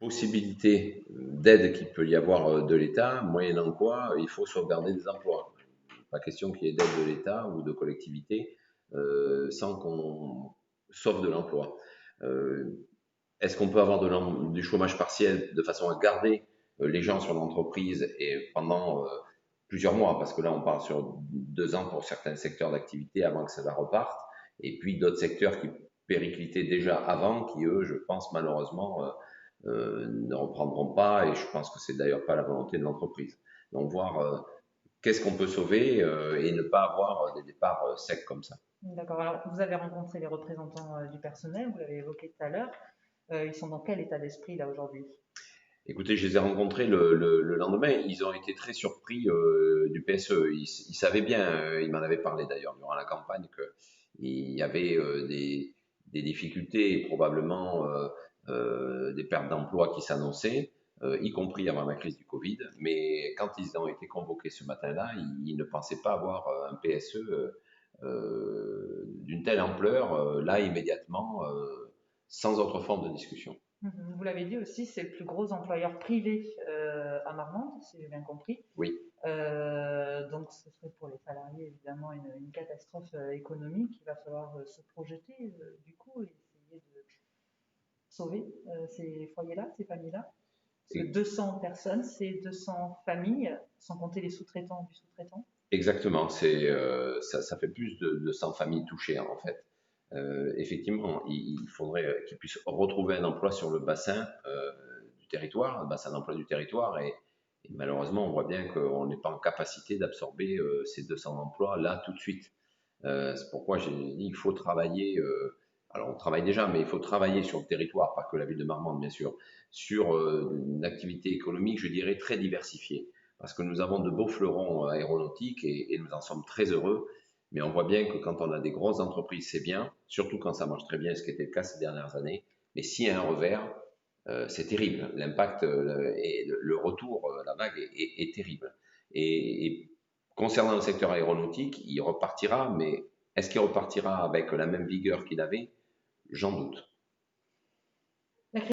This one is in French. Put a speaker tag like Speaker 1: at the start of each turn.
Speaker 1: possibilité d'aide qu'il peut y avoir de l'État, moyennant quoi il faut sauvegarder des emplois. Pas question qu'il y ait d'aide de l'État ou de collectivité sans qu'on sauve de l'emploi. Euh, Est-ce qu'on peut avoir du chômage partiel de façon à garder les gens sur l'entreprise et pendant plusieurs mois, parce que là on parle sur 2 ans pour certains secteurs d'activité avant que ça reparte, et puis d'autres secteurs qui périclitaient déjà avant, qui eux, je pense malheureusement, ne reprendront pas, et je pense que c'est d'ailleurs pas la volonté de l'entreprise. Donc voir qu'est-ce qu'on peut sauver et ne pas avoir des départs secs comme ça.
Speaker 2: D'accord. Alors, vous avez rencontré les représentants du personnel, vous l'avez évoqué tout à l'heure. Ils sont dans quel état d'esprit là aujourd'hui?
Speaker 1: Écoutez, je les ai rencontrés le lendemain. Ils ont été très surpris du PSE. Ils savaient bien, ils m'en avaient parlé d'ailleurs durant la campagne, qu'il y avait des difficultés et probablement des pertes d'emplois qui s'annonçaient, y compris avant la crise du Covid. Mais quand ils ont été convoqués ce matin-là, ils ne pensaient pas avoir un PSE d'une telle ampleur, là, immédiatement, sans autre forme de discussion.
Speaker 2: Vous l'avez dit aussi, c'est le plus gros employeur privé à Marmande, si j'ai bien compris.
Speaker 1: Oui.
Speaker 2: Donc, ce serait pour les salariés évidemment une catastrophe économique. Il va falloir se projeter du coup et essayer de sauver ces foyers-là, ces familles-là. Parce que
Speaker 1: Et
Speaker 2: 200 personnes, c'est 200 familles, sans compter les sous-traitants du sous-traitant.
Speaker 1: exactement, ça fait plus de 100 familles touchées en fait. Effectivement, il faudrait qu'ils puissent retrouver un emploi sur le bassin du territoire, le bassin d'emploi du territoire, et malheureusement, on voit bien qu'on n'est pas en capacité d'absorber ces 200 emplois là tout de suite. C'est pourquoi j'ai dit il faut travailler. Alors, on travaille déjà, mais il faut travailler sur le territoire, pas que la ville de Marmande, bien sûr, sur une activité économique, je dirais, très diversifiée. Parce que nous avons de beaux fleurons aéronautiques et nous en sommes très heureux. Mais on voit bien que quand on a des grosses entreprises, c'est bien, surtout quand ça marche très bien, ce qui était le cas ces dernières années. Mais s'il y a un revers, c'est terrible. L'impact et le retour, la vague est terrible. Et concernant le secteur aéronautique, il repartira, mais est-ce qu'il repartira avec la même vigueur qu'il avait? J'en doute.